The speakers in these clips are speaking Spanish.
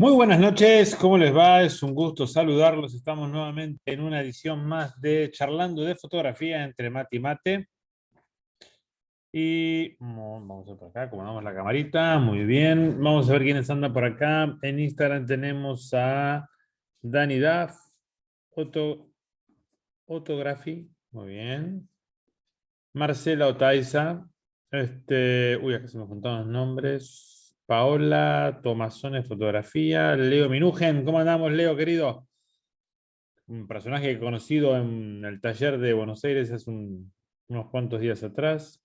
Muy buenas noches, ¿cómo les va? Es un gusto saludarlos. Estamos nuevamente en una edición más de Charlando de Fotografía entre Mate y Mate. Y vamos a ver por acá, acomodamos la camarita, muy bien. Vamos a ver quiénes andan por acá. En Instagram tenemos a Dani Duff, Otto, Otography, muy bien. Marcela Otaiza, acá se me juntaron los nombres. Paola Tomasones Fotografía, Leo Minujen, ¿cómo andamos, Leo, querido? Un personaje conocido en el taller de Buenos Aires hace unos cuantos días atrás.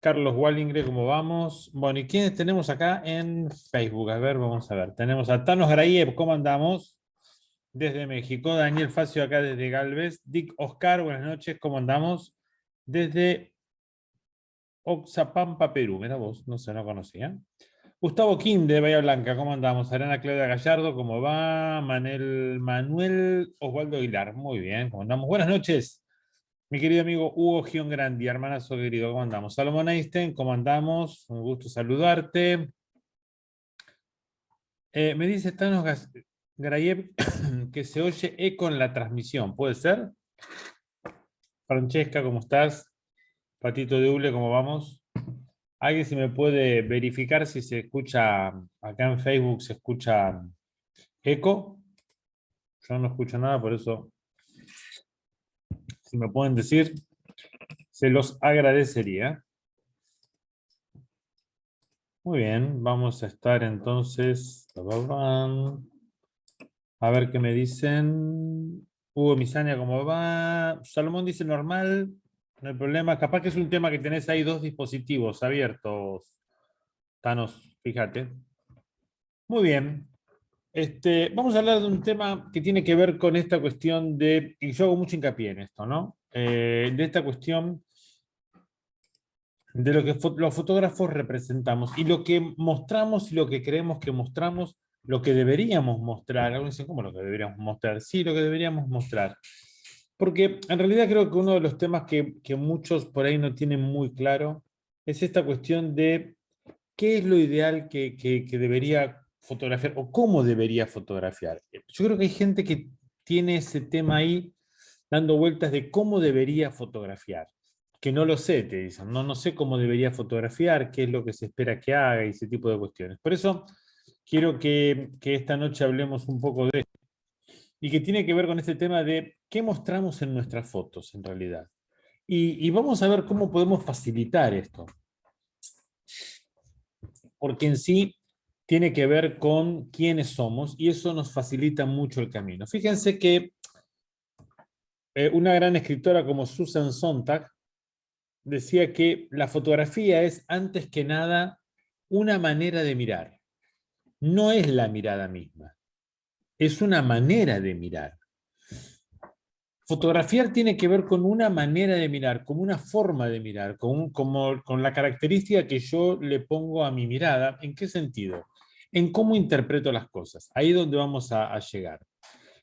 Carlos Wallingre, ¿cómo vamos? Bueno, ¿y quiénes tenemos acá en Facebook? A ver, vamos a ver. Tenemos a Thanos Graiev, ¿cómo andamos? Desde México. Daniel Facio acá desde Galvez. Dick Oscar, buenas noches, ¿cómo andamos? Desde Oxapampa, Perú. Mira vos, no sé, no conocía. Gustavo Kim de Bahía Blanca, ¿cómo andamos? Arena Claudia Gallardo, ¿cómo va? Manuel Osvaldo Aguilar, muy bien, ¿cómo andamos? Buenas noches, mi querido amigo Hugo Giangrandi, hermanazo querido, ¿cómo andamos? Salomón Einstein, ¿cómo andamos? Un gusto saludarte. Me dice Thanos Grayev que se oye eco en la transmisión, ¿puede ser? Francesca, ¿cómo estás? Patito de Ule, ¿cómo vamos? ¿Alguien si me puede verificar si se escucha acá en Facebook, se escucha eco? Yo no escucho nada, por eso, si me pueden decir, se los agradecería. Muy bien, vamos a estar entonces. A ver qué me dicen. Hugo Misania, ¿cómo va? Salomón dice normal, no hay problema. Capaz que es un tema que tenés ahí dos dispositivos abiertos, Thanos, fíjate. Muy bien. Vamos a hablar de un tema que tiene que ver con esta cuestión de, y yo hago mucho hincapié en esto, ¿no? De esta cuestión de lo que los fotógrafos representamos y lo que mostramos y lo que creemos que mostramos, lo que deberíamos mostrar. Algunos dicen, ¿cómo lo que deberíamos mostrar? Sí, lo que deberíamos mostrar. Porque en realidad creo que uno de los temas que muchos por ahí no tienen muy claro es esta cuestión de qué es lo ideal que debería fotografiar o cómo debería fotografiar. Yo creo que hay gente que tiene ese tema ahí dando vueltas de cómo debería fotografiar. Que no lo sé, te dicen, no sé cómo debería fotografiar, qué es lo que se espera que haga y ese tipo de cuestiones. Por eso quiero que esta noche hablemos un poco de esto y que tiene que ver con este tema de qué mostramos en nuestras fotos en realidad. Y vamos a ver cómo podemos facilitar esto, porque en sí tiene que ver con quiénes somos y eso nos facilita mucho el camino. Fíjense que una gran escritora como Susan Sontag decía que la fotografía es antes que nada una manera de mirar. No es la mirada misma, es una manera de mirar. Fotografiar tiene que ver con una manera de mirar, con una forma de mirar, con la característica que yo le pongo a mi mirada. ¿En qué sentido? En cómo interpreto las cosas. Ahí es donde vamos a llegar.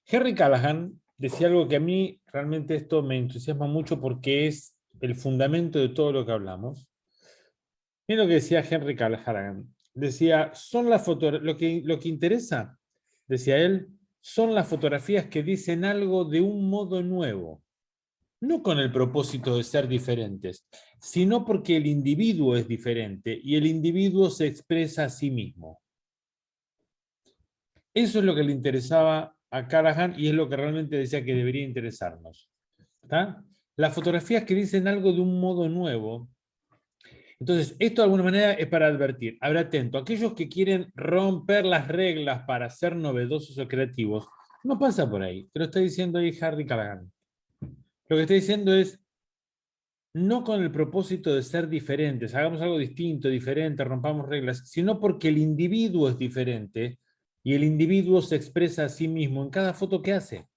Henry Callahan decía algo que a mí realmente esto me entusiasma mucho porque es el fundamento de todo lo que hablamos. Miren lo que decía Henry Callahan. Decía, lo que interesa, decía él, son las fotografías que dicen algo de un modo nuevo, no con el propósito de ser diferentes, sino porque el individuo es diferente y el individuo se expresa a sí mismo. Eso es lo que le interesaba a Callahan y es lo que realmente decía que debería interesarnos. ¿Está? Las fotografías que dicen algo de un modo nuevo. Entonces, esto de alguna manera es para advertir. Habrá atento. Aquellos que quieren romper las reglas para ser novedosos o creativos, no pasa por ahí. Te lo está diciendo ahí Harry Callahan. Lo que está diciendo es, no con el propósito de ser diferentes, hagamos algo distinto, diferente, rompamos reglas, sino porque el individuo es diferente y el individuo se expresa a sí mismo en cada foto que hace.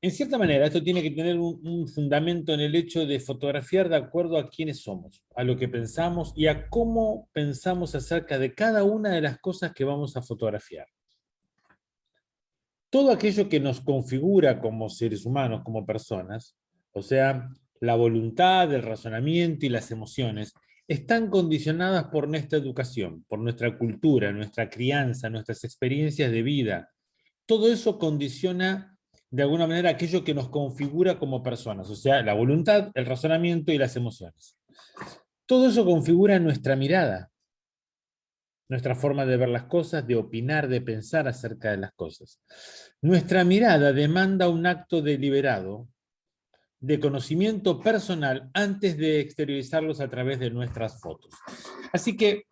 En cierta manera, esto tiene que tener un fundamento en el hecho de fotografiar de acuerdo a quiénes somos, a lo que pensamos y a cómo pensamos acerca de cada una de las cosas que vamos a fotografiar. Todo aquello que nos configura como seres humanos, como personas, o sea, la voluntad, el razonamiento y las emociones, están condicionadas por nuestra educación, por nuestra cultura, nuestra crianza, nuestras experiencias de vida. Todo eso condiciona de alguna manera aquello que nos configura como personas, o sea, la voluntad, el razonamiento y las emociones. Todo eso configura nuestra mirada, nuestra forma de ver las cosas, de opinar, de pensar acerca de las cosas. Nuestra mirada demanda un acto deliberado de conocimiento personal antes de exteriorizarlos a través de nuestras fotos. Así que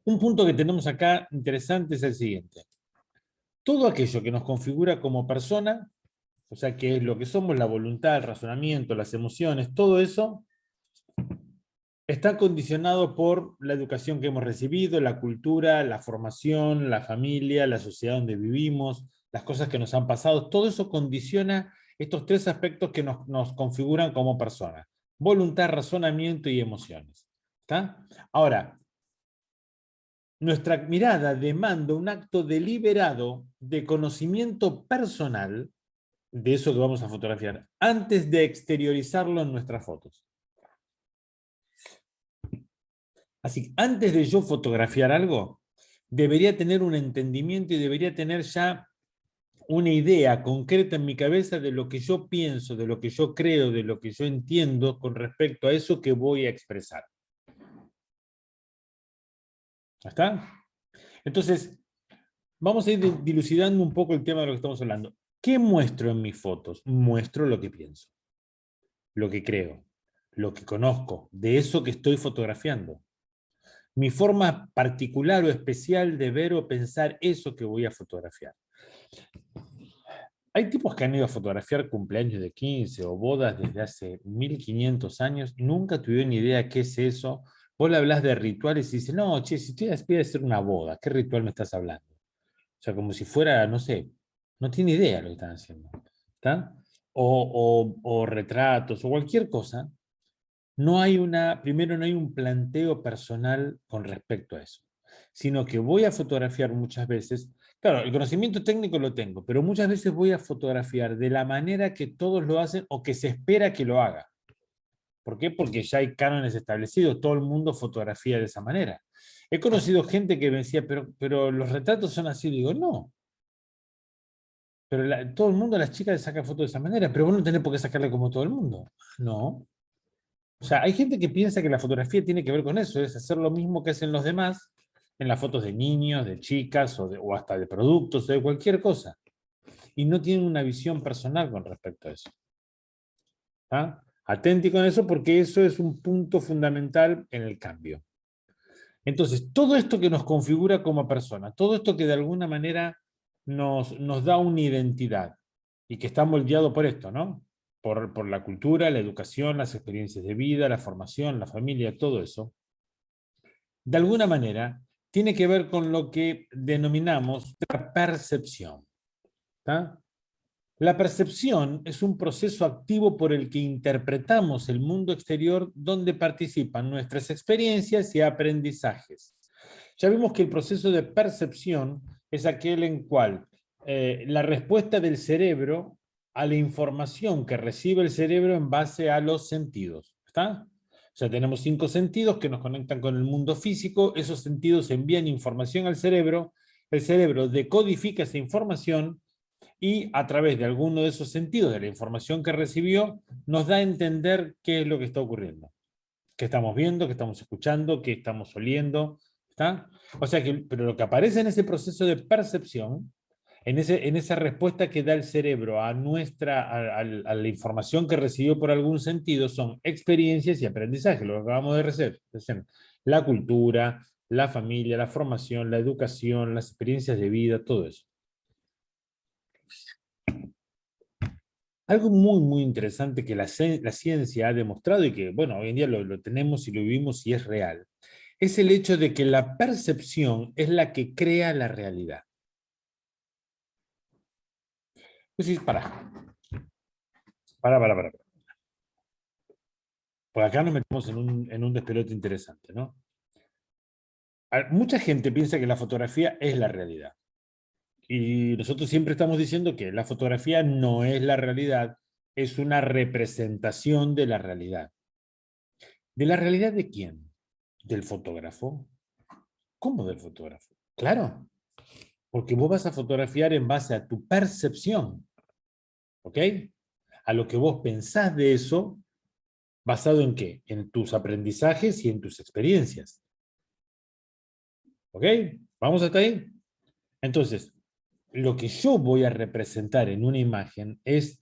un punto que tenemos acá interesante es el siguiente. Todo aquello que nos configura como persona, o sea, que es lo que somos, la voluntad, el razonamiento, las emociones, todo eso está condicionado por la educación que hemos recibido, la cultura, la formación, la familia, la sociedad donde vivimos, las cosas que nos han pasado. Todo eso condiciona estos tres aspectos que nos configuran como personas: voluntad, razonamiento y emociones. ¿Está? Ahora, nuestra mirada demanda un acto deliberado de conocimiento personal de eso que vamos a fotografiar antes de exteriorizarlo en nuestras fotos. Así que antes de yo fotografiar algo, debería tener un entendimiento y debería tener ya una idea concreta en mi cabeza de lo que yo pienso, de lo que yo creo, de lo que yo entiendo con respecto a eso que voy a expresar. ¿Está? Entonces, vamos a ir dilucidando un poco el tema de lo que estamos hablando. ¿Qué muestro en mis fotos? Muestro lo que pienso, lo que creo, lo que conozco, de eso que estoy fotografiando. Mi forma particular o especial de ver o pensar eso que voy a fotografiar. Hay tipos que han ido a fotografiar cumpleaños de 15 o bodas desde hace 1500 años y nunca tuvieron ni idea qué es eso. Vos le hablas de rituales y dices, no, che, si estoy a hacer una boda, ¿qué ritual me estás hablando? O sea, como si fuera, no sé, no tiene idea lo que están haciendo. ¿Está? O retratos o cualquier cosa. No hay primero no hay un planteo personal con respecto a eso, sino que voy a fotografiar muchas veces. Claro, el conocimiento técnico lo tengo, pero muchas veces voy a fotografiar de la manera que todos lo hacen o que se espera que lo haga. ¿Por qué? Porque ya hay cánones establecidos, todo el mundo fotografía de esa manera. He conocido gente que me decía, pero los retratos son así. Digo, no, pero todo el mundo, las chicas, le saca fotos de esa manera, pero vos no tenés por qué sacarle como todo el mundo. No. O sea, hay gente que piensa que la fotografía tiene que ver con eso, es hacer lo mismo que hacen los demás en las fotos de niños, de chicas o hasta de productos o de cualquier cosa. Y no tienen una visión personal con respecto a eso. ¿Ah? Atenti con eso porque eso es un punto fundamental en el cambio. Entonces, todo esto que nos configura como persona, todo esto que de alguna manera nos da una identidad y que está moldeado por esto, ¿no? Por la cultura, la educación, las experiencias de vida, la formación, la familia, todo eso, de alguna manera tiene que ver con lo que denominamos la percepción. ¿Tá? La percepción es un proceso activo por el que interpretamos el mundo exterior donde participan nuestras experiencias y aprendizajes. Ya vimos que el proceso de percepción es aquel en cual la respuesta del cerebro a la información que recibe el cerebro en base a los sentidos. ¿Está? O sea, tenemos 5 sentidos que nos conectan con el mundo físico, esos sentidos envían información al cerebro, el cerebro decodifica esa información y a través de alguno de esos sentidos, de la información que recibió, nos da a entender qué es lo que está ocurriendo. Qué estamos viendo, qué estamos escuchando, qué estamos oliendo. ¿Está? O sea que, pero lo que aparece en ese proceso de percepción, en esa respuesta que da el cerebro a la información que recibió por algún sentido, son experiencias y aprendizaje, lo que acabamos de recibir. La cultura, la familia, la formación, la educación, las experiencias de vida, todo eso. Algo muy, muy interesante que la ciencia ha demostrado y que, bueno, hoy en día lo tenemos y lo vivimos y es real, es el hecho de que la percepción es la que crea la realidad. Entonces, para. Por acá nos metemos en un despelote interesante, ¿no? Mucha gente piensa que la fotografía es la realidad. Y nosotros siempre estamos diciendo que la fotografía no es la realidad, es una representación de la realidad. ¿De la realidad de quién? ¿Del fotógrafo? ¿Cómo del fotógrafo? Claro, porque vos vas a fotografiar en base a tu percepción, ¿ok? A lo que vos pensás de eso, ¿basado en qué? En tus aprendizajes y en tus experiencias. ¿Ok? ¿Vamos hasta ahí? Entonces, lo que yo voy a representar en una imagen es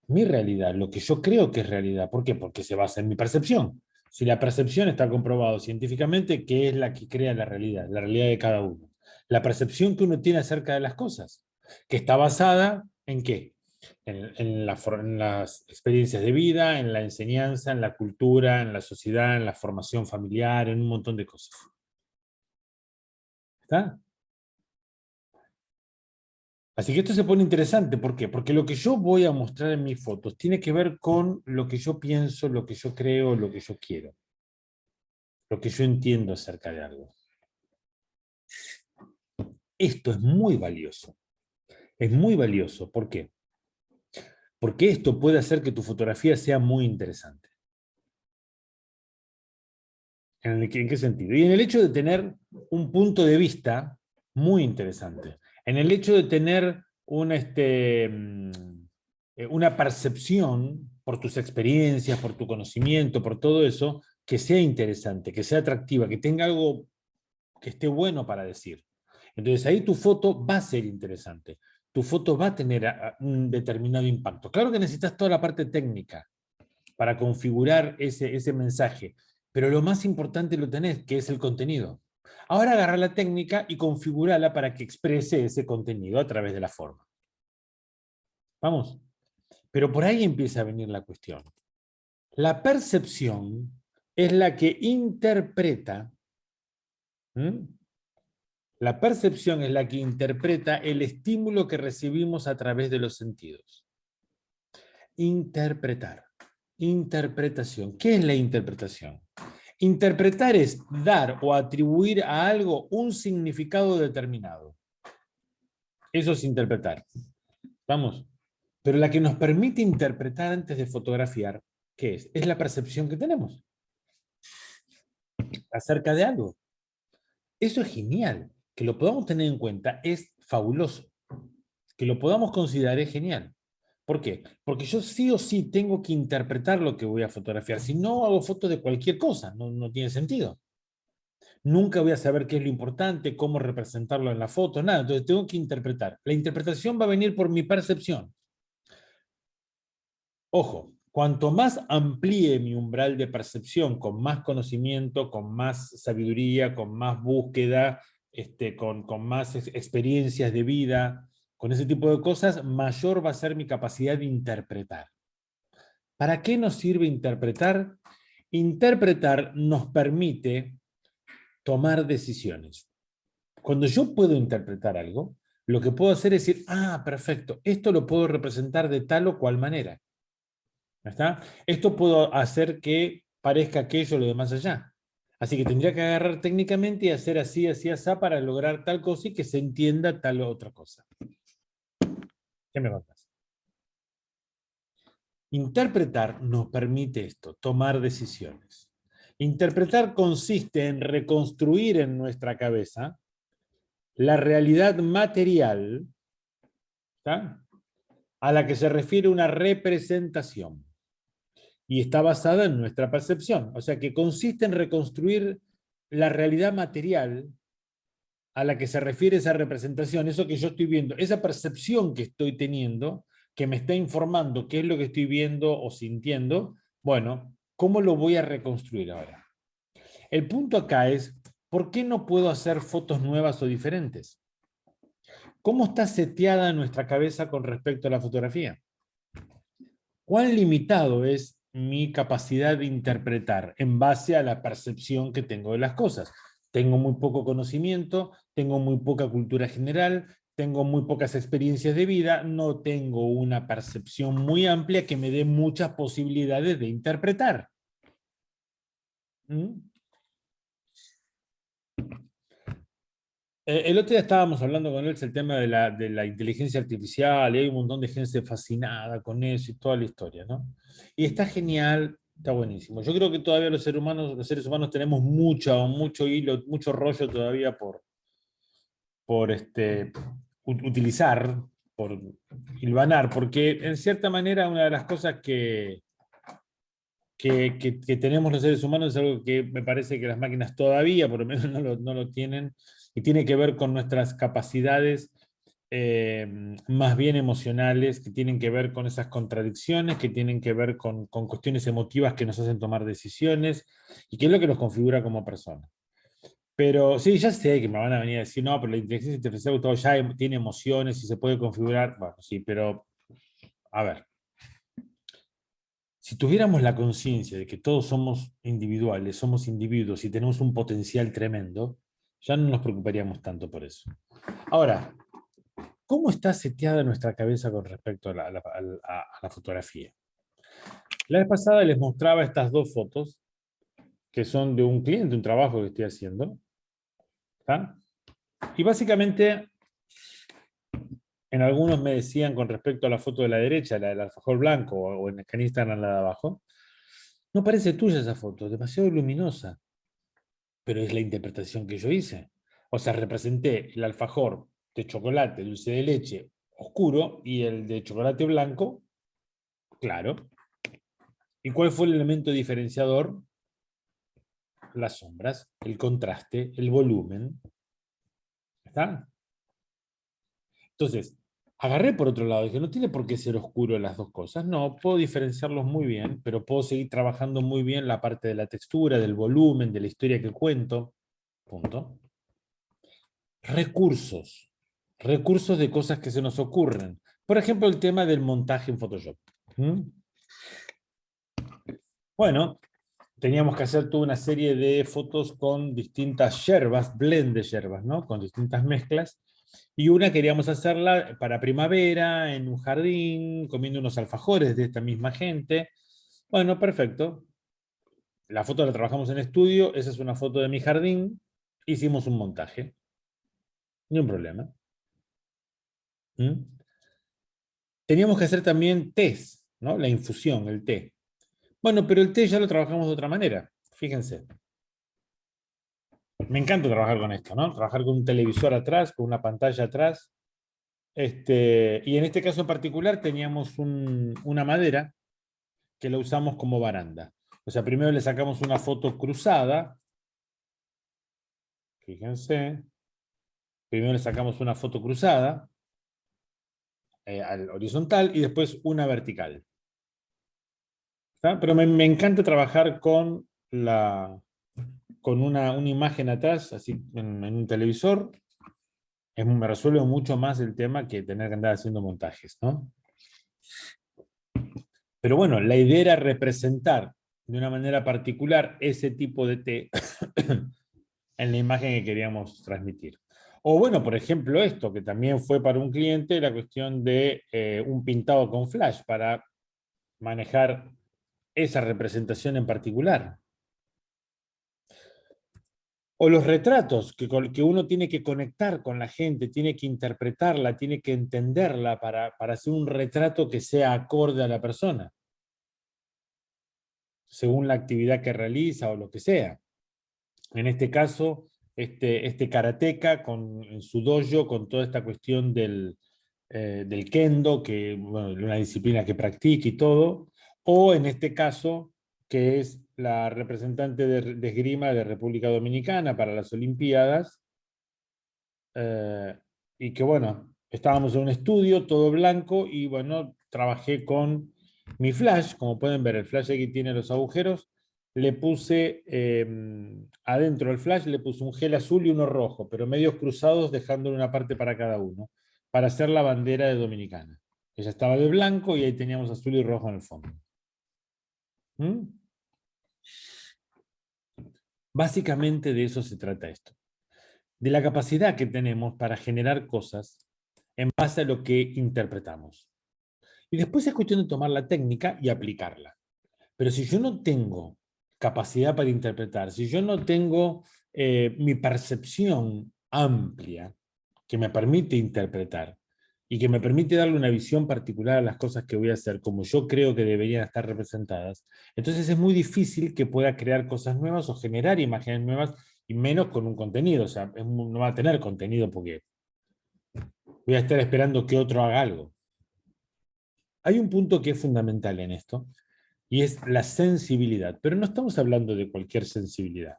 mi realidad, lo que yo creo que es realidad. ¿Por qué? Porque se basa en mi percepción. Si la percepción está comprobado científicamente, ¿qué es la que crea la realidad de cada uno? La percepción que uno tiene acerca de las cosas, que está basada en qué? En las experiencias de vida, en la enseñanza, en la cultura, en la sociedad, en la formación familiar, en un montón de cosas. ¿Está? Así que esto se pone interesante, ¿por qué? Porque lo que yo voy a mostrar en mis fotos tiene que ver con lo que yo pienso, lo que yo creo, lo que yo quiero, lo que yo entiendo acerca de algo. Esto es muy valioso. Es muy valioso. ¿Por qué? Porque esto puede hacer que tu fotografía sea muy interesante. ¿En qué sentido? Y en el hecho de tener un punto de vista muy interesante. En el hecho de tener una percepción por tus experiencias, por tu conocimiento, por todo eso, que sea interesante, que sea atractiva, que tenga algo que esté bueno para decir. Entonces ahí tu foto va a ser interesante. Tu foto va a tener un determinado impacto. Claro que necesitas toda la parte técnica para configurar ese mensaje, pero lo más importante lo tenés, que es el contenido. Ahora agarra la técnica y configurala para que exprese ese contenido a través de la forma. Vamos. Pero por ahí empieza a venir la cuestión. La percepción es la que interpreta, ¿m? La percepción es la que interpreta el estímulo que recibimos a través de los sentidos. Interpretar. Interpretación. ¿Qué es la interpretación? Interpretar es dar o atribuir a algo un significado determinado. Eso es interpretar. ¿Vamos? Pero la que nos permite interpretar antes de fotografiar, ¿qué es? Es la percepción que tenemos acerca de algo. Eso es genial. Que lo podamos tener en cuenta es fabuloso. Que lo podamos considerar es genial. ¿Por qué? Porque yo sí o sí tengo que interpretar lo que voy a fotografiar. Si no, hago fotos de cualquier cosa. No tiene sentido. Nunca voy a saber qué es lo importante, cómo representarlo en la foto, nada. Entonces tengo que interpretar. La interpretación va a venir por mi percepción. Ojo, cuanto más amplíe mi umbral de percepción, con más conocimiento, con más sabiduría, con más búsqueda, con más experiencias de vida, con ese tipo de cosas, mayor va a ser mi capacidad de interpretar. ¿Para qué nos sirve interpretar? Interpretar nos permite tomar decisiones. Cuando yo puedo interpretar algo, lo que puedo hacer es decir, ah, perfecto, esto lo puedo representar de tal o cual manera. ¿Está? Esto puedo hacer que parezca aquello lo de más allá. Así que tendría que agarrar técnicamente y hacer así, así, así, para lograr tal cosa y que se entienda tal o otra cosa. ¿Qué me contás? Interpretar nos permite esto, tomar decisiones. Interpretar consiste en reconstruir en nuestra cabeza la realidad material, ¿está?, a la que se refiere una representación. Y está basada en nuestra percepción. O sea, que consiste en reconstruir la realidad material a la que se refiere esa representación, eso que yo estoy viendo, esa percepción que estoy teniendo, que me está informando qué es lo que estoy viendo o sintiendo. Bueno, ¿cómo lo voy a reconstruir ahora? El punto acá es, ¿por qué no puedo hacer fotos nuevas o diferentes? ¿Cómo está seteada nuestra cabeza con respecto a la fotografía? ¿Cuán limitado es mi capacidad de interpretar en base a la percepción que tengo de las cosas? Tengo muy poco conocimiento, tengo muy poca cultura general, tengo muy pocas experiencias de vida, no tengo una percepción muy amplia que me dé muchas posibilidades de interpretar. ¿Mm? El otro día estábamos hablando con él el tema de la inteligencia artificial, y hay un montón de gente fascinada con eso y toda la historia, ¿no? Y está genial, Está buenísimo. Yo creo que todavía los seres humanos tenemos mucho hilo, mucho rollo todavía por utilizar, por hilvanar, porque en cierta manera una de las cosas que tenemos los seres humanos es algo que me parece que las máquinas todavía, por lo menos, no lo tienen, y tiene que ver con nuestras capacidades más bien emocionales, que tienen que ver con esas contradicciones, que tienen que ver con cuestiones emotivas que nos hacen tomar decisiones, y que es lo que nos configura como personas. Pero sí, ya sé que me van a venir a decir, no, pero la inteligencia artificial Gustavo, ya tiene emociones y se puede configurar. Bueno, sí, pero a ver, si tuviéramos la conciencia de que todos somos individuales, somos individuos y tenemos un potencial tremendo, ya no nos preocuparíamos tanto por eso. Ahora, ¿cómo está seteada nuestra cabeza con respecto a la fotografía? La vez pasada les mostraba estas dos fotos que son de un cliente, un trabajo que estoy haciendo. ¿Está? Y básicamente, en algunos me decían con respecto a la foto de la derecha, la del alfajor blanco, o en el Instagram la de abajo, no parece tuya esa foto, demasiado luminosa. Pero es la interpretación que yo hice. O sea, representé el alfajor de chocolate, dulce de leche, oscuro, y el de chocolate blanco, claro. ¿Y cuál fue el elemento diferenciador? Las sombras, el contraste, el volumen. ¿Está? Entonces, agarré por otro lado, dije, no tiene por qué ser oscuro las dos cosas, no, puedo diferenciarlos muy bien, pero puedo seguir trabajando muy bien la parte de la textura, del volumen, de la historia que cuento, punto. Recursos, recursos de cosas que se nos ocurren. Por ejemplo, el tema del montaje en Photoshop. ¿Mm? Bueno, teníamos que hacer toda una serie de fotos con distintas yerbas, blend de yerbas, ¿no? Con distintas mezclas. Y una queríamos hacerla para primavera, en un jardín, comiendo unos alfajores de esta misma gente. Bueno, perfecto. La foto la trabajamos en estudio, esa es una foto de mi jardín. Hicimos un montaje. Ni un problema. ¿Mm? Teníamos que hacer también test, ¿no? La infusión, el té. Bueno, pero el té ya lo trabajamos de otra manera. Fíjense. Me encanta trabajar con esto, ¿no? Trabajar con un televisor atrás, con una pantalla atrás. Y en este caso en particular teníamos una madera que la usamos como baranda. O sea, primero le sacamos una foto cruzada. Fíjense. Primero le sacamos una foto cruzada al horizontal y después una vertical. ¿Está? Pero me encanta trabajar con una imagen atrás, así en un televisor. Me resuelve mucho más el tema que tener que andar haciendo montajes, ¿no? Pero bueno, la idea era representar de una manera particular ese tipo de té en la imagen que queríamos transmitir. O bueno, por ejemplo, esto, que también fue para un cliente, la cuestión de un pintado con flash para manejar esa representación en particular. O los retratos, que uno tiene que conectar con la gente, tiene que interpretarla, tiene que entenderla para hacer un retrato que sea acorde a la persona, según la actividad que realiza o lo que sea. En este caso, este karateca en su dojo, con toda esta cuestión del kendo, que bueno, una disciplina que practica y todo, o en este caso, que es la representante de esgrima de República Dominicana para las Olimpiadas, eh, y que bueno, estábamos en un estudio, todo blanco, y bueno, trabajé con mi flash, como pueden ver, el flash aquí tiene los agujeros, le puse adentro del flash, le puse un gel azul y uno rojo, pero medios cruzados, dejándole una parte para cada uno, para hacer la bandera de Dominicana. Ella estaba de blanco y ahí teníamos azul y rojo en el fondo. ¿Mm? Básicamente de eso se trata esto, de la capacidad que tenemos para generar cosas en base a lo que interpretamos. Y después es cuestión de tomar la técnica y aplicarla. Pero si yo no tengo capacidad para interpretar, si yo no tengo mi percepción amplia que me permite interpretar, y que me permite darle una visión particular a las cosas que voy a hacer, como yo creo que deberían estar representadas, entonces es muy difícil que pueda crear cosas nuevas o generar imágenes nuevas, y menos con un contenido. O sea, no va a tener contenido porque voy a estar esperando que otro haga algo. Hay un punto que es fundamental en esto, y es la sensibilidad, pero no estamos hablando de cualquier sensibilidad.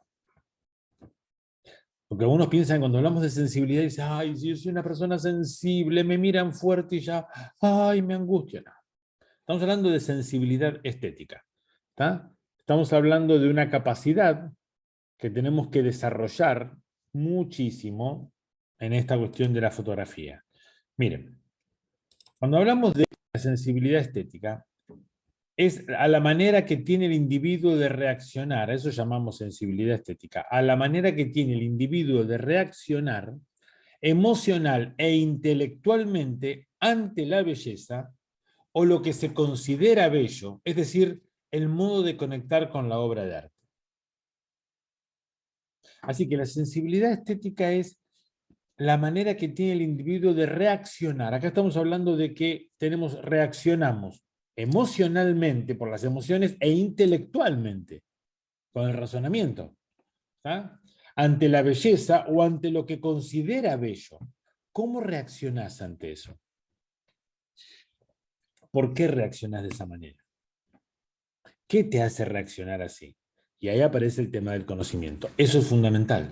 Porque algunos piensan, cuando hablamos de sensibilidad, dicen, ay, si yo soy una persona sensible, me miran fuerte y ya, ay, me angustia. No. Estamos hablando de sensibilidad estética. ¿Tá? Estamos hablando de una capacidad que tenemos que desarrollar muchísimo en esta cuestión de la fotografía. Miren, cuando hablamos de la sensibilidad estética, es a la manera que tiene el individuo de reaccionar, a eso llamamos sensibilidad estética, a la manera que tiene el individuo de reaccionar emocional e intelectualmente ante la belleza o lo que se considera bello, es decir, el modo de conectar con la obra de arte. Así que la sensibilidad estética es la manera que tiene el individuo de reaccionar. Acá estamos hablando de que reaccionamos emocionalmente por las emociones e intelectualmente con el razonamiento, ¿tá? Ante la belleza o ante lo que considera bello. ¿Cómo reaccionás ante eso? ¿Por qué reaccionás de esa manera? ¿Qué te hace reaccionar así? Y ahí aparece el tema del conocimiento. Eso es fundamental,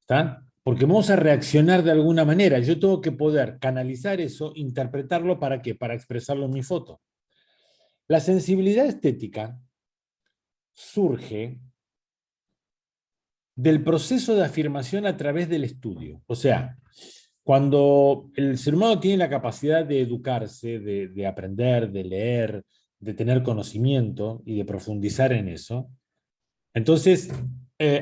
¿está? Porque vamos a reaccionar de alguna manera. Yo tengo que poder canalizar eso, interpretarlo, ¿para qué? Para expresarlo en mi foto. La sensibilidad estética surge del proceso de afirmación a través del estudio. O sea, cuando el ser humano tiene la capacidad de educarse, de aprender, de leer, de tener conocimiento y de profundizar en eso, entonces,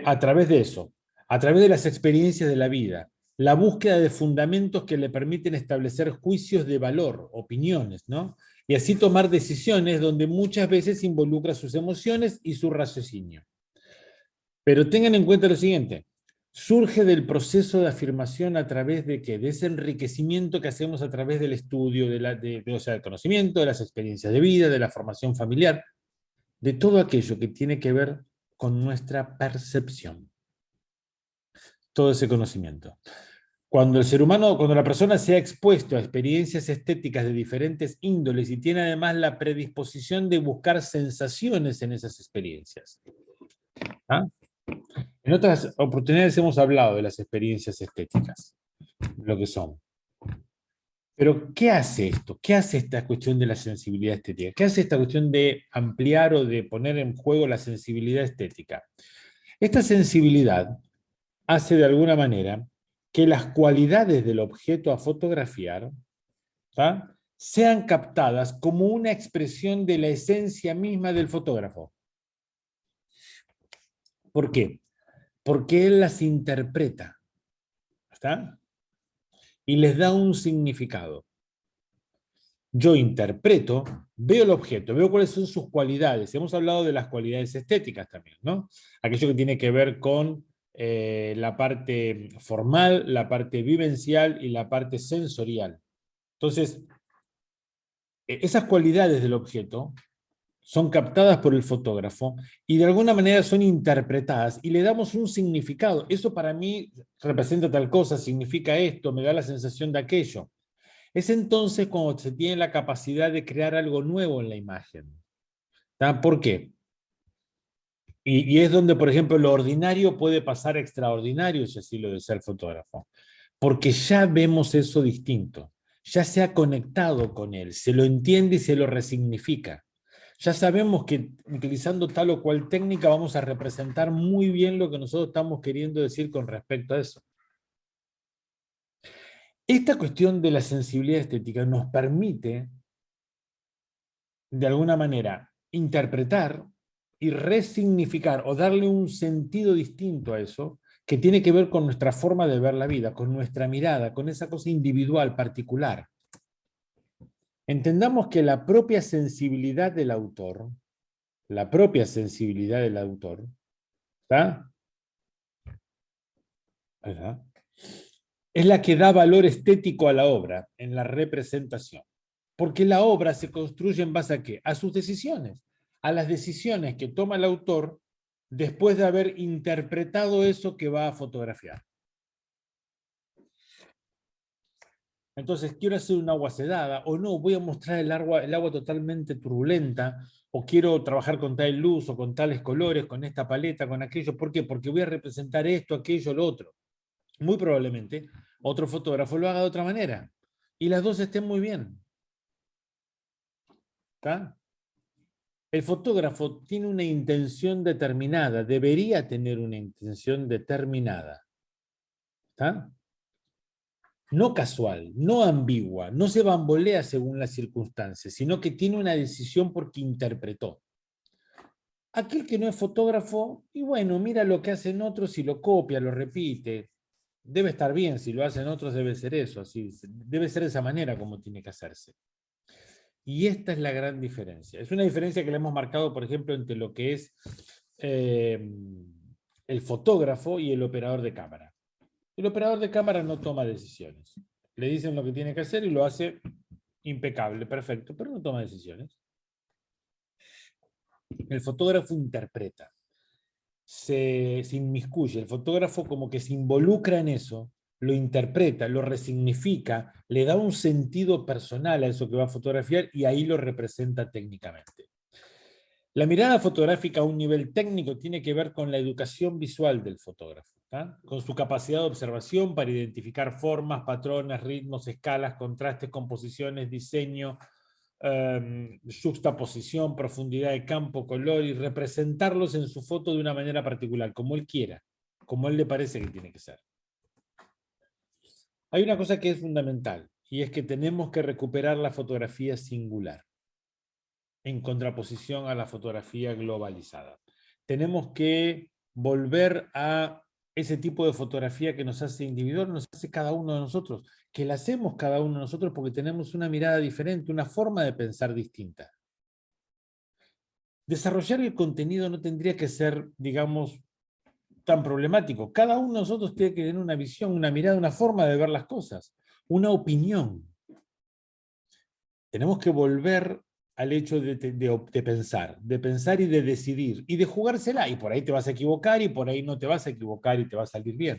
a través de eso, a través de las experiencias de la vida, la búsqueda de fundamentos que le permiten establecer juicios de valor, opiniones, ¿no? Y así tomar decisiones donde muchas veces involucra sus emociones y su raciocinio. Pero tengan en cuenta lo siguiente, surge del proceso de afirmación a través de ¿qué? De ese enriquecimiento que hacemos a través del estudio, o sea, del conocimiento, de las experiencias de vida, de la formación familiar, de todo aquello que tiene que ver con nuestra percepción. Todo ese conocimiento. Cuando el ser humano, cuando la persona se ha expuesto a experiencias estéticas de diferentes índoles y tiene además la predisposición de buscar sensaciones en esas experiencias. ¿Ah? En otras oportunidades hemos hablado de las experiencias estéticas, lo que son. Pero, ¿qué hace esto? ¿Qué hace esta cuestión de la sensibilidad estética? ¿Qué hace esta cuestión de ampliar o de poner en juego la sensibilidad estética? Esta sensibilidad hace de alguna manera que las cualidades del objeto a fotografiar, ¿tá? Sean captadas como una expresión de la esencia misma del fotógrafo. ¿Por qué? Porque él las interpreta, ¿está? Y les da un significado. Yo interpreto, veo el objeto, veo cuáles son sus cualidades. Hemos hablado de las cualidades estéticas también, ¿no? Aquello que tiene que ver con la parte formal, la parte vivencial y la parte sensorial. Entonces, esas cualidades del objeto son captadas por el fotógrafo y de alguna manera son interpretadas y le damos un significado. Eso para mí representa tal cosa, significa esto, me da la sensación de aquello. Es entonces cuando se tiene la capacidad de crear algo nuevo en la imagen. ¿Tá? ¿Por qué? Y es donde, por ejemplo, lo ordinario puede pasar a extraordinario, si así lo desea el fotógrafo. Porque ya vemos eso distinto. Ya se ha conectado con él, se lo entiende y se lo resignifica. Ya sabemos que utilizando tal o cual técnica vamos a representar muy bien lo que nosotros estamos queriendo decir con respecto a eso. Esta cuestión de la sensibilidad estética nos permite, de alguna manera, interpretar y resignificar o darle un sentido distinto a eso, que tiene que ver con nuestra forma de ver la vida, con nuestra mirada, con esa cosa individual, particular. Entendamos que la propia sensibilidad del autor, ¿está? ¿Verdad? es la que da valor estético a la obra en la representación. Porque la obra se construye en base a ¿qué? A sus decisiones, a las decisiones que toma el autor después de haber interpretado eso que va a fotografiar. Entonces, quiero hacer un agua sedada, o no, voy a mostrar el agua totalmente turbulenta, o quiero trabajar con tal luz, o con tales colores, con esta paleta, con aquello. ¿Por qué? Porque voy a representar esto, aquello, lo otro. Muy probablemente otro fotógrafo lo haga de otra manera. Y las dos estén muy bien. ¿Está? El fotógrafo tiene una intención determinada, debería tener una intención determinada. ¿Está? No casual, no ambigua, no se bambolea según las circunstancias, sino que tiene una decisión porque interpretó. Aquel que no es fotógrafo, y bueno, mira lo que hacen otros y lo copia, lo repite. Debe estar bien, si lo hacen otros debe ser eso, así, debe ser de esa manera como tiene que hacerse. Y esta es la gran diferencia. Es una diferencia que le hemos marcado, por ejemplo, entre lo que es el fotógrafo y el operador de cámara. El operador de cámara no toma decisiones. Le dicen lo que tiene que hacer y lo hace impecable, perfecto, pero no toma decisiones. El fotógrafo interpreta, se inmiscuye. El fotógrafo como que se involucra en eso, lo interpreta, lo resignifica, le da un sentido personal a eso que va a fotografiar y ahí lo representa técnicamente. La mirada fotográfica a un nivel técnico tiene que ver con la educación visual del fotógrafo, ¿tá? Con su capacidad de observación para identificar formas, patrones, ritmos, escalas, contrastes, composiciones, diseño, juxtaposición, profundidad de campo, color y representarlos en su foto de una manera particular, como él quiera, como él le parece que tiene que ser. Hay una cosa que es fundamental y es que tenemos que recuperar la fotografía singular en contraposición a la fotografía globalizada. Tenemos que volver a ese tipo de fotografía que nos hace individual, nos hace cada uno de nosotros, que la hacemos cada uno de nosotros porque tenemos una mirada diferente, una forma de pensar distinta. Desarrollar el contenido no tendría que ser, digamos, tan problemático. Cada uno de nosotros tiene que tener una visión, una mirada, una forma de ver las cosas, una opinión. Tenemos que volver al hecho de pensar y de decidir, y de jugársela, y por ahí te vas a equivocar, y por ahí no te vas a equivocar, y te va a salir bien.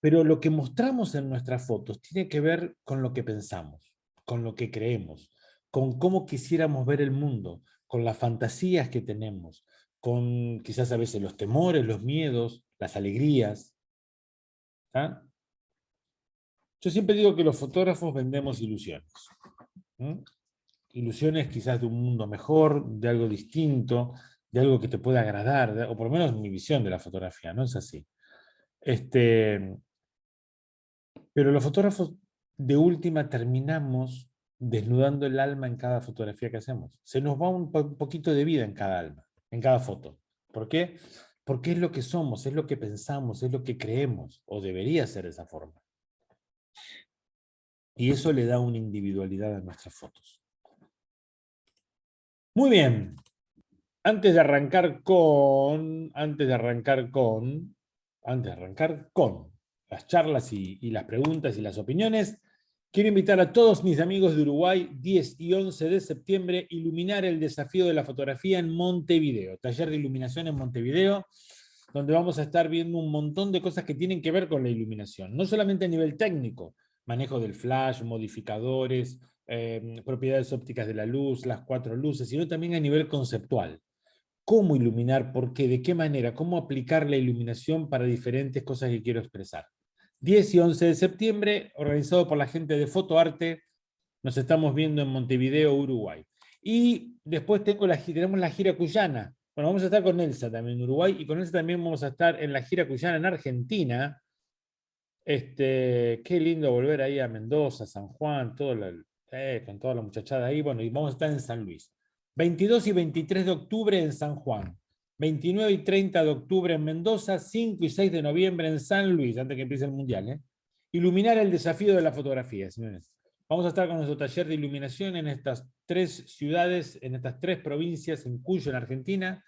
Pero lo que mostramos en nuestras fotos tiene que ver con lo que pensamos, con lo que creemos, con cómo quisiéramos ver el mundo, con las fantasías que tenemos, con quizás a veces los temores, los miedos, las alegrías. ¿Ah? Yo siempre digo que los fotógrafos vendemos ilusiones. ¿Mm? Ilusiones quizás de un mundo mejor, de algo distinto, de algo que te pueda agradar, o por lo menos mi visión de la fotografía, ¿no es así? Pero los fotógrafos de última terminamos desnudando el alma en cada fotografía que hacemos. Se nos va un poquito de vida en cada alma, en cada foto. ¿Por qué? Porque es lo que somos, es lo que pensamos, es lo que creemos, o debería ser de esa forma. Y eso le da una individualidad a nuestras fotos. Muy bien. Antes de arrancar con las charlas y las preguntas y las opiniones, quiero invitar a todos mis amigos de Uruguay, 10 y 11 de septiembre, iluminar el desafío de la fotografía en Montevideo, taller de iluminación en Montevideo, donde vamos a estar viendo un montón de cosas que tienen que ver con la iluminación, no solamente a nivel técnico, manejo del flash, modificadores, propiedades ópticas de la luz, las 4 luces, sino también a nivel conceptual. Cómo iluminar, por qué, de qué manera, cómo aplicar la iluminación para diferentes cosas que quiero expresar. 10 y 11 de septiembre, organizado por la gente de Fotoarte, nos estamos viendo en Montevideo, Uruguay. Y después tenemos la gira cuyana. Bueno, vamos a estar con Elsa también en Uruguay, y con Elsa también vamos a estar en la gira cuyana en Argentina. Qué lindo volver ahí a Mendoza, San Juan, con toda la muchachada ahí. Bueno, y vamos a estar en San Luis. 22 y 23 de octubre en San Juan, 29 y 30 de octubre en Mendoza, 5 y 6 de noviembre en San Luis, antes que empiece el Mundial. Iluminar el desafío de la fotografía, señores. Vamos a estar con nuestro taller de iluminación en estas 3 ciudades, en estas 3 provincias, en Cuyo, en Argentina,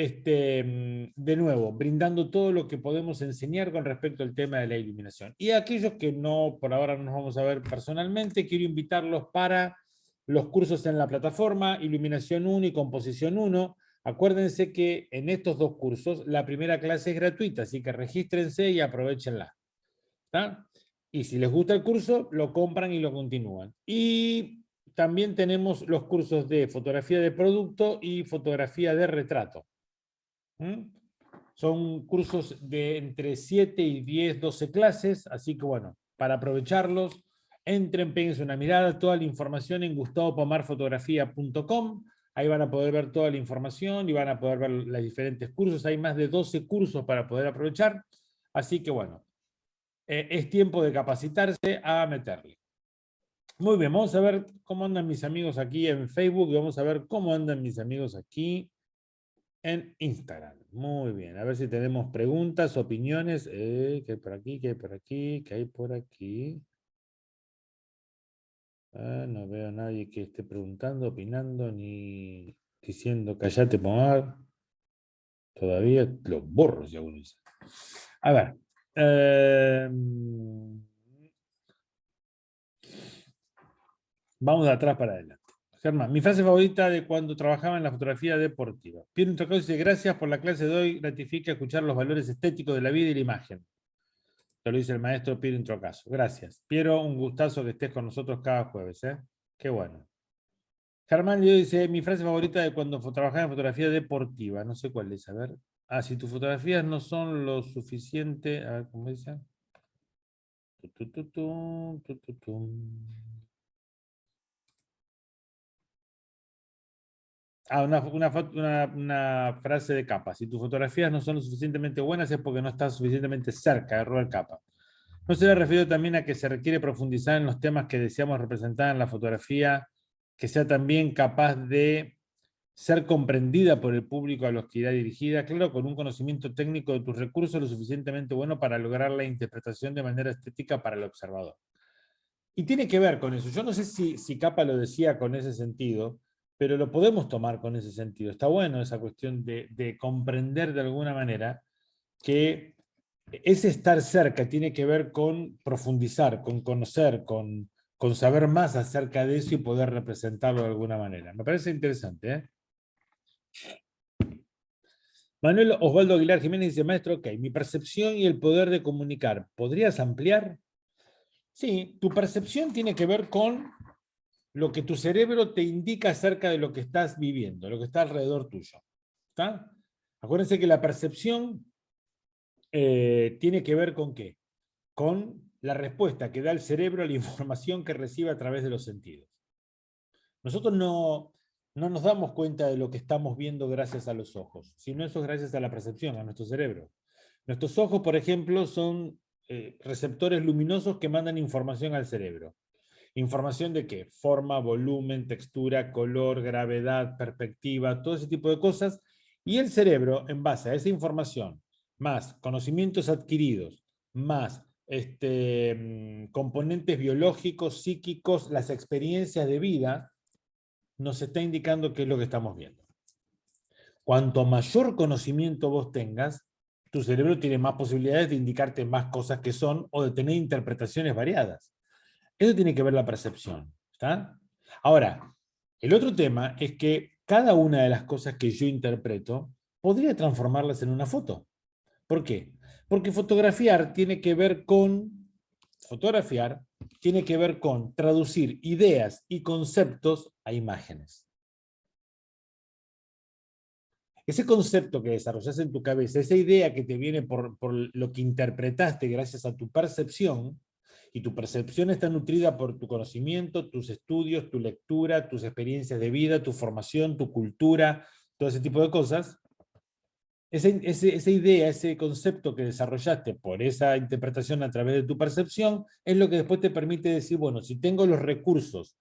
de nuevo, brindando todo lo que podemos enseñar con respecto al tema de la iluminación. Y a aquellos que no, por ahora no nos vamos a ver personalmente, quiero invitarlos para los cursos en la plataforma, Iluminación 1 y Composición 1. Acuérdense que en estos dos cursos la primera clase es gratuita, así que regístrense y aprovechenla. ¿Está? Y si les gusta el curso, lo compran y lo continúan. Y también tenemos los cursos de fotografía de producto y fotografía de retrato. Son cursos de entre 7 y 10, 12 clases, así que bueno, para aprovecharlos, entren, péguense una mirada, toda la información en gustavopomarfotografía.com, ahí van a poder ver toda la información y van a poder ver los diferentes cursos, hay más de 12 cursos para poder aprovechar, así que bueno, es tiempo de capacitarse a meterle. Muy bien, vamos a ver cómo andan mis amigos aquí en Facebook y vamos a ver cómo andan mis amigos aquí en Instagram. Muy bien, a ver si tenemos preguntas, opiniones. ¿Qué hay por aquí? ¿Qué hay por aquí? ¿Qué hay por aquí? No veo a nadie que esté preguntando, opinando, ni diciendo callate, Pomar. Todavía los borros, ya uno dice. A ver. Vamos de atrás para adelante. Germán, mi frase favorita de cuando trabajaba en la fotografía deportiva. Piero Introcaso dice, gracias por la clase de hoy, gratifica escuchar los valores estéticos de la vida y la imagen. Te lo dice el maestro Piero Introcaso. Gracias. Piero, un gustazo que estés con nosotros cada jueves. Qué bueno. Germán Leo dice, mi frase favorita de cuando trabajaba en fotografía deportiva. No sé cuál es, a ver. Ah, si tus fotografías no son lo suficiente... A ver, ¿cómo dice? Ah, una frase de capa. Si tus fotografías no son lo suficientemente buenas es porque no estás suficientemente cerca de robar capa. ¿No se le refirió también a que se requiere profundizar en los temas que deseamos representar en la fotografía, que sea también capaz de ser comprendida por el público a los que irá dirigida? Claro, con un conocimiento técnico de tus recursos lo suficientemente bueno para lograr la interpretación de manera estética para el observador. Y tiene que ver con eso. Yo no sé si Capa lo decía con ese sentido, pero lo podemos tomar con ese sentido. Está bueno esa cuestión de comprender de alguna manera que ese estar cerca tiene que ver con profundizar, con conocer, con saber más acerca de eso y poder representarlo de alguna manera. Me parece interesante. Manuel Osvaldo Aguilar Jiménez dice, maestro, ok, mi percepción y el poder de comunicar, ¿podrías ampliar? Sí, tu percepción tiene que ver con lo que tu cerebro te indica acerca de lo que estás viviendo, lo que está alrededor tuyo. ¿Está? Acuérdense que la percepción tiene que ver con qué? Con la respuesta que da el cerebro a la información que recibe a través de los sentidos. Nosotros no nos damos cuenta de lo que estamos viendo gracias a los ojos, sino eso es gracias a la percepción, a nuestro cerebro. Nuestros ojos, por ejemplo, son receptores luminosos que mandan información al cerebro. ¿Información de qué? Forma, volumen, textura, color, gravedad, perspectiva, todo ese tipo de cosas. Y el cerebro, en base a esa información, más conocimientos adquiridos, más componentes biológicos, psíquicos, las experiencias de vida, nos está indicando qué es lo que estamos viendo. Cuanto mayor conocimiento vos tengas, tu cerebro tiene más posibilidades de indicarte más cosas que son o de tener interpretaciones variadas. Eso tiene que ver la percepción. ¿Está? Ahora, el otro tema es que cada una de las cosas que yo interpreto podría transformarlas en una foto. ¿Por qué? Porque fotografiar tiene que ver con traducir ideas y conceptos a imágenes. Ese concepto que desarrollas en tu cabeza, esa idea que te viene por lo que interpretaste gracias a tu percepción, y tu percepción está nutrida por tu conocimiento, tus estudios, tu lectura, tus experiencias de vida, tu formación, tu cultura, todo ese tipo de cosas. Esa idea, ese concepto que desarrollaste por esa interpretación a través de tu percepción, es lo que después te permite decir, bueno, si tengo los recursos,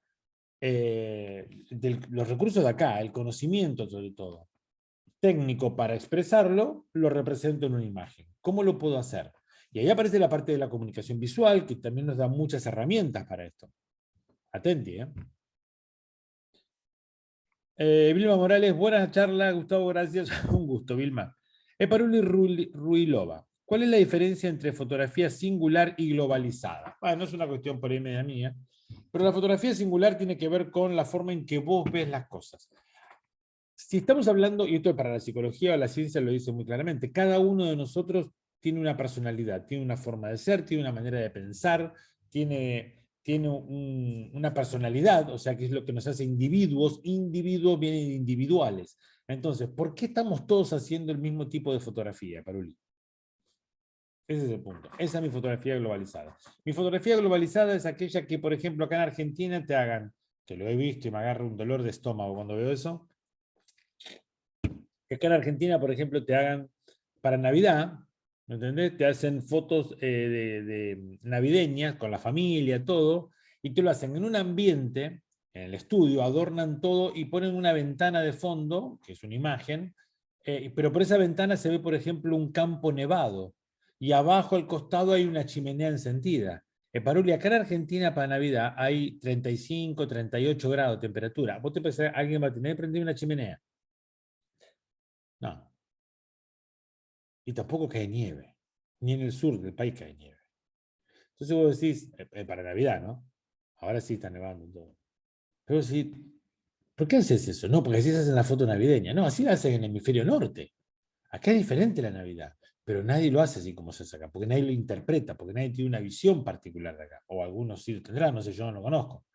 los recursos de acá, el conocimiento sobre todo, técnico para expresarlo, lo represento en una imagen. ¿Cómo lo puedo hacer? Y ahí aparece la parte de la comunicación visual, que también nos da muchas herramientas para esto. Atenti, ¿eh? Vilma Morales, buena charla, Gustavo, gracias. Un gusto, Vilma. Eparuli Ruilova. ¿Cuál es la diferencia entre fotografía singular y globalizada? Bueno, no es una cuestión por ahí media mía, pero la fotografía singular tiene que ver con la forma en que vos ves las cosas. Si estamos hablando, y esto para la psicología o la ciencia lo dice muy claramente, cada uno de nosotros tiene una personalidad, tiene una forma de ser, tiene una manera de pensar, tiene una personalidad, o sea, que es lo que nos hace individuos. Individuos vienen de individuales. Entonces, ¿por qué estamos todos haciendo el mismo tipo de fotografía, Paruli? Ese es el punto. Esa es mi fotografía globalizada. Mi fotografía globalizada es aquella que, por ejemplo, acá en Argentina te hagan, que lo he visto y me agarra un dolor de estómago cuando veo eso, que acá en Argentina, por ejemplo, te hagan para Navidad, ¿me entendés? Te hacen fotos de navideñas con la familia, todo, y te lo hacen en un ambiente, en el estudio, adornan todo y ponen una ventana de fondo, que es una imagen, pero por esa ventana se ve, por ejemplo, un campo nevado, y abajo al costado hay una chimenea encendida. Paruli, acá en Argentina para Navidad hay 35, 38 grados de temperatura. ¿Vos te pensás que alguien va a tener que prender una chimenea? No. Y tampoco cae nieve. Ni en el sur del país cae nieve. Entonces vos decís, para Navidad, ¿no? Ahora sí está nevando y todo. Pero sí, ¿por qué haces eso? No, porque así se hace en la foto navideña. No, así la hacen en el hemisferio norte. Acá es diferente la Navidad. Pero nadie lo hace así como se hace acá, porque nadie lo interpreta, porque nadie tiene una visión particular de acá. O algunos sí lo tendrán, no sé, yo no lo conozco.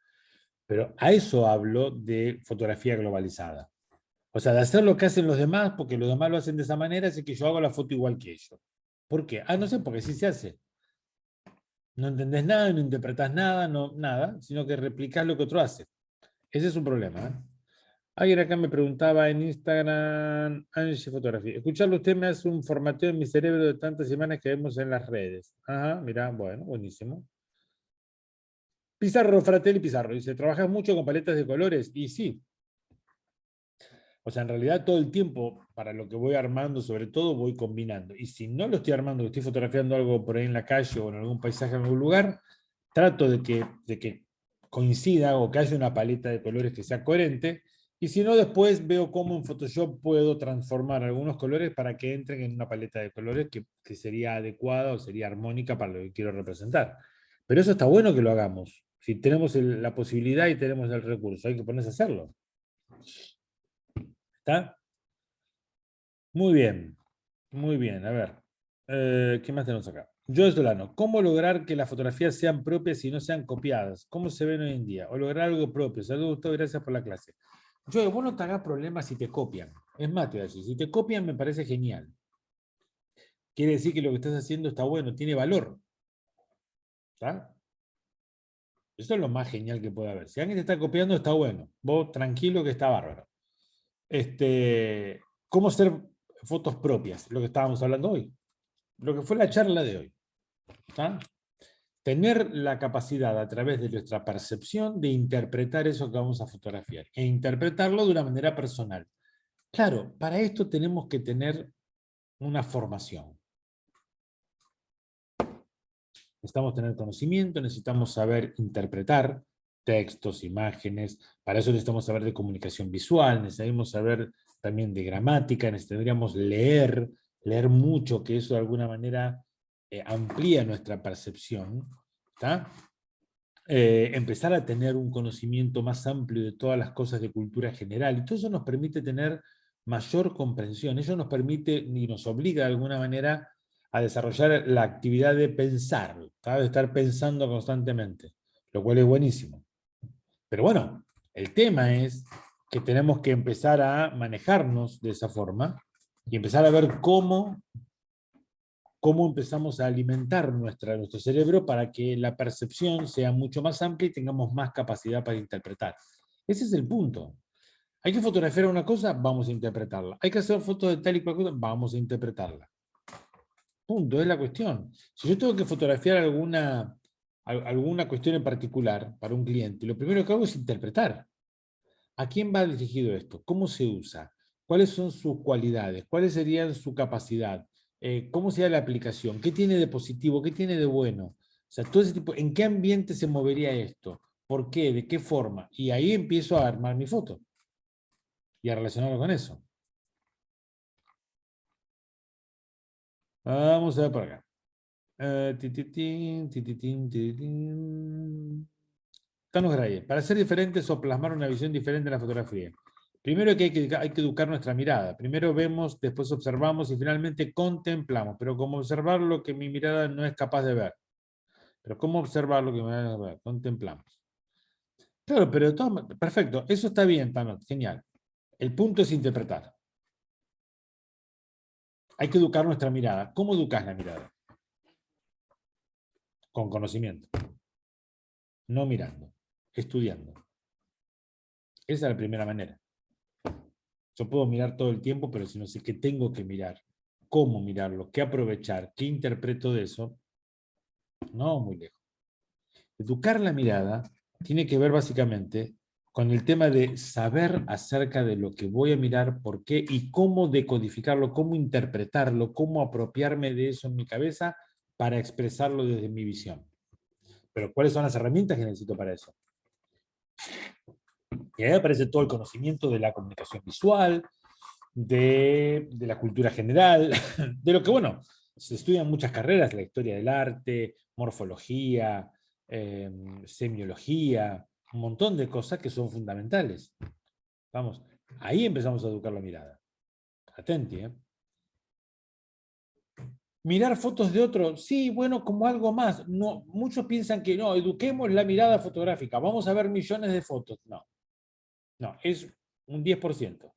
Pero a eso hablo de fotografía globalizada. O sea, de hacer lo que hacen los demás, porque los demás lo hacen de esa manera, así que yo hago la foto igual que ellos. ¿Por qué? Ah, no sé, porque sí se hace. No entendés nada, no interpretás nada, no, nada, sino que replicás lo que otro hace. Ese es un problema. ¿Eh? Alguien acá me preguntaba en Instagram, Angie Fotografía. Escucharlo usted me hace un formateo en mi cerebro de tantas semanas que vemos en las redes. Ajá, mira, bueno, buenísimo. Pizarro, Fratelli Pizarro, dice, ¿trabajas mucho con paletas de colores? Y sí, o sea, en realidad todo el tiempo, para lo que voy armando, sobre todo, voy combinando. Y si no lo estoy armando, estoy fotografiando algo por ahí en la calle o en algún paisaje en algún lugar, trato de que coincida o que haya una paleta de colores que sea coherente. Y si no, después veo cómo en Photoshop puedo transformar algunos colores para que entren en una paleta de colores que sería adecuada o sería armónica para lo que quiero representar. Pero eso está bueno que lo hagamos. Si tenemos la posibilidad y tenemos el recurso, hay que ponerse a hacerlo. ¿Está? Muy bien, muy bien. A ver, ¿qué más tenemos acá? Joe Solano, ¿cómo lograr que las fotografías sean propias y no sean copiadas? ¿Cómo se ven hoy en día? O lograr algo propio. Saludos, Gustavo, gracias por la clase. Joe, vos no te hagas problemas si te copian. Es más, te voy a decir, si te copian me parece genial. Quiere decir que lo que estás haciendo está bueno, tiene valor. ¿Está? Eso es lo más genial que puede haber. Si alguien te está copiando, está bueno. Vos tranquilo que está bárbaro. ¿Cómo hacer fotos propias? Lo que estábamos hablando hoy. Lo que fue la charla de hoy. ¿Está? Tener la capacidad a través de nuestra percepción de interpretar eso que vamos a fotografiar e interpretarlo de una manera personal. Claro, para esto tenemos que tener una formación. Necesitamos tener conocimiento, necesitamos saber interpretar textos, imágenes, para eso necesitamos saber de comunicación visual, necesitamos saber también de gramática, necesitaríamos leer mucho, que eso de alguna manera amplía nuestra percepción, ¿está? Empezar a tener un conocimiento más amplio de todas las cosas de cultura general, y todo eso nos permite tener mayor comprensión, eso nos permite y nos obliga de alguna manera a desarrollar la actividad de pensar, ¿sabes? De estar pensando constantemente, lo cual es buenísimo. Pero bueno, el tema es que tenemos que empezar a manejarnos de esa forma y empezar a ver cómo empezamos a alimentar nuestro cerebro para que la percepción sea mucho más amplia y tengamos más capacidad para interpretar. Ese es el punto. Hay que fotografiar una cosa, vamos a interpretarla. Hay que hacer fotos de tal y cual cosa, vamos a interpretarla. Punto, es la cuestión. Si yo tengo que fotografiar alguna cuestión en particular para un cliente, lo primero que hago es interpretar. ¿A quién va dirigido esto? ¿Cómo se usa? ¿Cuáles son sus cualidades? ¿Cuáles serían su capacidad? ¿Cómo sería la aplicación? ¿Qué tiene de positivo? ¿Qué tiene de bueno? O sea, todo ese tipo, ¿en qué ambiente se movería esto? ¿Por qué? ¿De qué forma? Y ahí empiezo a armar mi foto. y a relacionarlo con eso. Vamos a ver por acá. Tititín, tititín, tititín. Thanos Graye. Para ser diferentes o plasmar una visión diferente en la fotografía. Primero que hay que educar nuestra mirada. Primero vemos, después observamos y finalmente contemplamos. Pero cómo observar lo que mi mirada no es capaz de ver. Pero cómo observar lo que mi mirada no es capaz de ver. Contemplamos. Claro, pero perfecto. Eso está bien, Thanos. Genial. El punto es interpretar. Hay que educar nuestra mirada. ¿Cómo educas la mirada? Con conocimiento. No mirando. Estudiando. Esa es la primera manera. Yo puedo mirar todo el tiempo, pero si no sé qué tengo que mirar, cómo mirarlo, qué aprovechar, qué interpreto de eso, no muy lejos. Educar la mirada tiene que ver básicamente con el tema de saber acerca de lo que voy a mirar, por qué y cómo decodificarlo, cómo interpretarlo, cómo apropiarme de eso en mi cabeza para expresarlo desde mi visión. Pero ¿cuáles son las herramientas que necesito para eso? Y ahí aparece todo el conocimiento de la comunicación visual, de la cultura general, de lo que, bueno, se estudian muchas carreras, la historia del arte, morfología, semiología, un montón de cosas que son fundamentales. Vamos, ahí empezamos a educar la mirada. Atenti, ¿eh? Mirar fotos de otros, sí, bueno, como algo más. No, muchos piensan que no, eduquemos la mirada fotográfica, vamos a ver millones de fotos. No, no, es un 10%.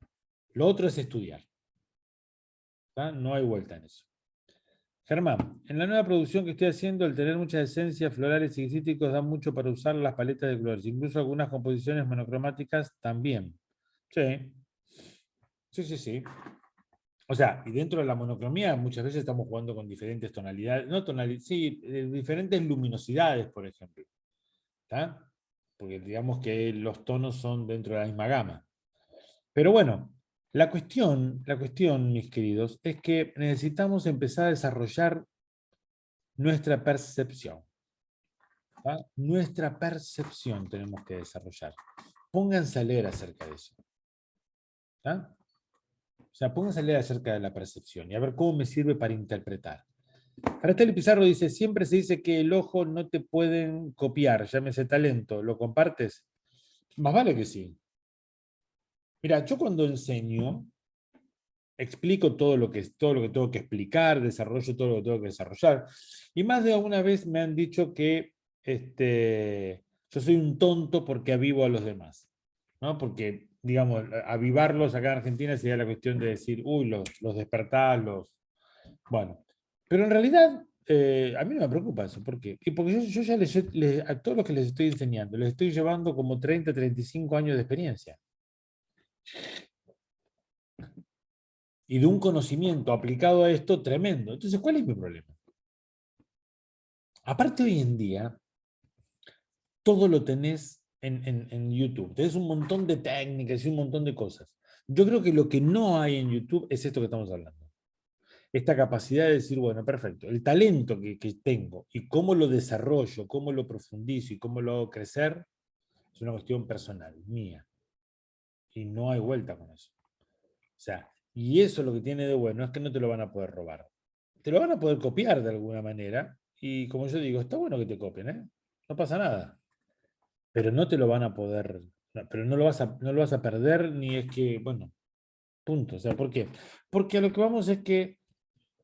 Lo otro es estudiar. ¿Tá? No hay vuelta en eso. Germán, en la nueva producción que estoy haciendo, el tener muchas esencias florales y cítricos da mucho para usar las paletas de colores. Incluso algunas composiciones monocromáticas también. Sí, sí, sí, sí. O sea, y dentro de la monocromía muchas veces estamos jugando con diferentes tonalidades, no tonalidades, sí, diferentes luminosidades, por ejemplo. ¿Tá? Porque digamos que los tonos son dentro de la misma gama. Pero bueno, la cuestión, mis queridos, es que necesitamos empezar a desarrollar nuestra percepción. ¿Ah? Nuestra percepción tenemos que desarrollar. Pónganse a leer acerca de eso. ¿Ah? O sea, pónganse a leer acerca de la percepción y a ver cómo me sirve para interpretar. Fratelli Pizarro dice, siempre se dice que el ojo no te pueden copiar, llámese talento. ¿Lo compartes? Más vale que sí. Mira, yo cuando enseño, explico todo lo que tengo que explicar, desarrollo todo lo que tengo que desarrollar. Y más de alguna vez me han dicho que yo soy un tonto porque avivo a los demás, ¿no? Porque, digamos, avivarlos acá en Argentina sería la cuestión de decir, uy, los despertás, los... Bueno, pero en realidad a mí no me preocupa eso. ¿Por qué? Y porque yo ya a todos los que les estoy enseñando, les estoy llevando como 30, 35 años de experiencia. Y de un conocimiento aplicado a esto tremendo. Entonces, ¿cuál es mi problema? Aparte, hoy en día, todo lo tenés en YouTube. Tenés un montón de técnicas y un montón de cosas. Yo creo que lo que no hay en YouTube es esto que estamos hablando. Esta capacidad de decir, bueno, perfecto, el talento que tengo y cómo lo desarrollo, cómo lo profundizo y cómo lo hago crecer, es una cuestión personal, mía. Y no hay vuelta con eso. O sea, y eso lo que tiene de bueno es que no te lo van a poder robar. Te lo van a poder copiar de alguna manera. Y como yo digo, está bueno que te copien, ¿eh? No pasa nada. Pero no te lo van a poder, pero no lo vas a perder ni es que, bueno, punto. O sea, ¿por qué? Porque a lo que vamos es que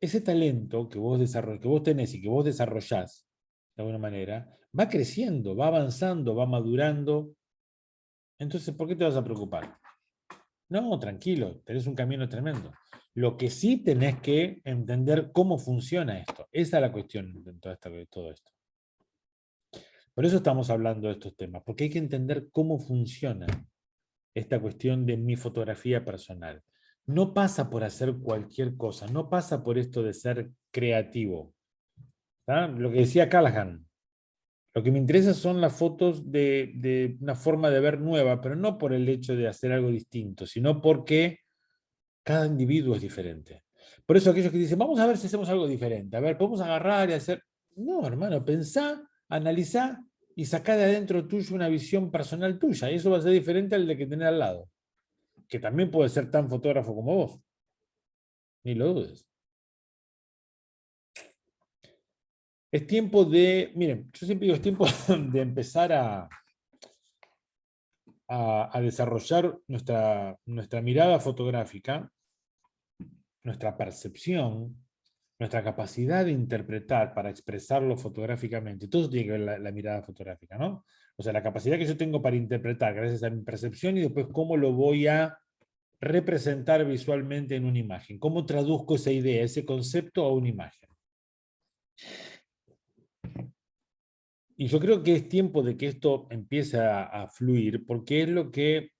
ese talento que que vos tenés y que vos desarrollás de alguna manera, va creciendo, va avanzando, va madurando. Entonces, ¿por qué te vas a preocupar? No, tranquilo, tenés un camino tremendo. Lo que sí tenés que entender cómo funciona esto. Esa es la cuestión de todo esto. Por eso estamos hablando de estos temas, porque hay que entender cómo funciona esta cuestión de mi fotografía personal. No pasa por hacer cualquier cosa, no pasa por esto de ser creativo. ¿Tá? Lo que decía Callahan, lo que me interesa son las fotos de una forma de ver nueva, pero no por el hecho de hacer algo distinto, sino porque cada individuo es diferente. Por eso aquellos que dicen, vamos a ver si hacemos algo diferente, a ver, podemos agarrar y hacer... No, hermano, pensá, analizá y sacá de adentro tuyo una visión personal tuya, y eso va a ser diferente al de que tenés al lado. que también puede ser tan fotógrafo como vos. Ni lo dudes. Es tiempo de, miren, yo siempre digo, es tiempo de empezar a desarrollar nuestra mirada fotográfica, nuestra percepción, nuestra capacidad de interpretar para expresarlo fotográficamente. Todo tiene que ver la mirada fotográfica, ¿no? O sea, la capacidad que yo tengo para interpretar gracias a mi percepción y después cómo lo voy a representar visualmente en una imagen. ¿Cómo traduzco esa idea, ese concepto a una imagen? Y yo creo que es tiempo de que esto empiece a fluir, porque es lo que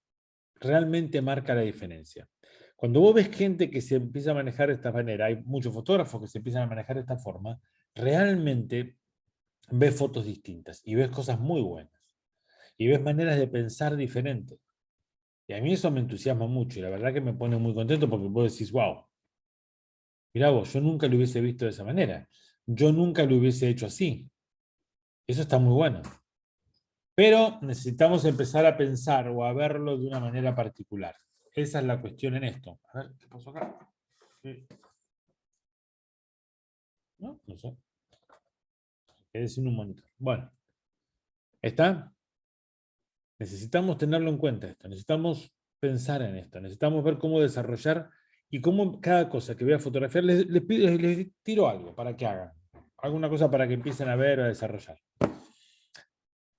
realmente marca la diferencia. Cuando vos ves gente que se empieza a manejar de esta manera, hay muchos fotógrafos que se empiezan a manejar de esta forma, realmente ves fotos distintas y ves cosas muy buenas. Y ves maneras de pensar diferentes. Y a mí eso me entusiasma mucho y la verdad que me pone muy contento porque vos decís, wow, mirá vos, yo nunca lo hubiese visto de esa manera. Yo nunca lo hubiese hecho así. Eso está muy bueno. Pero necesitamos empezar a pensar o a verlo de una manera particular. Esa es la cuestión en esto. A ver, ¿qué pasó acá? Sí. No, no sé. Quedé sin un monitor. Bueno, ¿está? Necesitamos tenerlo en cuenta esto. Necesitamos pensar en esto. Necesitamos ver cómo desarrollar y cómo cada cosa que voy a fotografiar, les tiro algo para que hagan. Alguna cosa para que empiecen a ver o a desarrollar.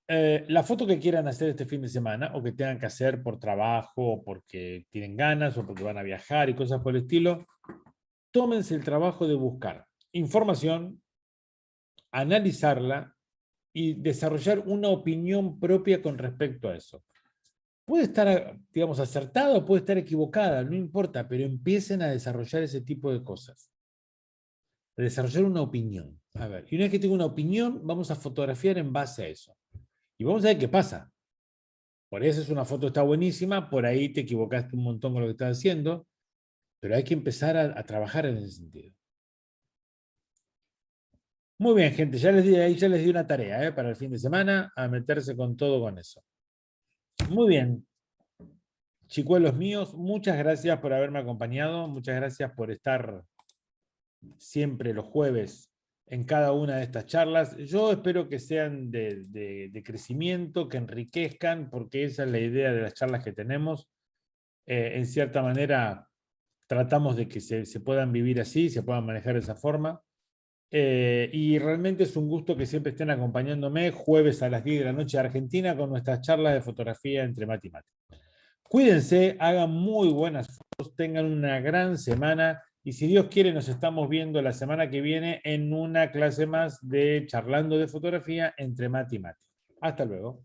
La foto que quieran hacer este fin de semana o que tengan que hacer por trabajo o porque tienen ganas o porque van a viajar y cosas por el estilo, tómense el trabajo de buscar información, analizarla y desarrollar una opinión propia con respecto a eso. Puede estar, digamos, acertada o puede estar equivocada, no importa, pero empiecen a desarrollar ese tipo de cosas. A desarrollar una opinión. A ver, y una vez que tengo una opinión, vamos a fotografiar en base a eso. Y vamos a ver qué pasa. Por eso es una foto, está buenísima, por ahí te equivocaste un montón con lo que estás haciendo, pero hay que empezar a trabajar en ese sentido. Muy bien, gente, ya les di una tarea para el fin de semana, a meterse con todo con eso. Muy bien, chicuelos míos, muchas gracias por haberme acompañado, muchas gracias por estar siempre los jueves en cada una de estas charlas. Yo espero que sean de crecimiento, que enriquezcan, porque esa es la idea de las charlas que tenemos. En cierta manera, tratamos de que se puedan vivir así, se puedan manejar de esa forma. Y realmente es un gusto que siempre estén acompañándome jueves a las 10 de la noche de Argentina con nuestras charlas de fotografía entre mate y mate. Cuídense, hagan muy buenas fotos, tengan una gran semana y si Dios quiere nos estamos viendo la semana que viene en una clase más de charlando de fotografía entre mate y mate. Hasta luego.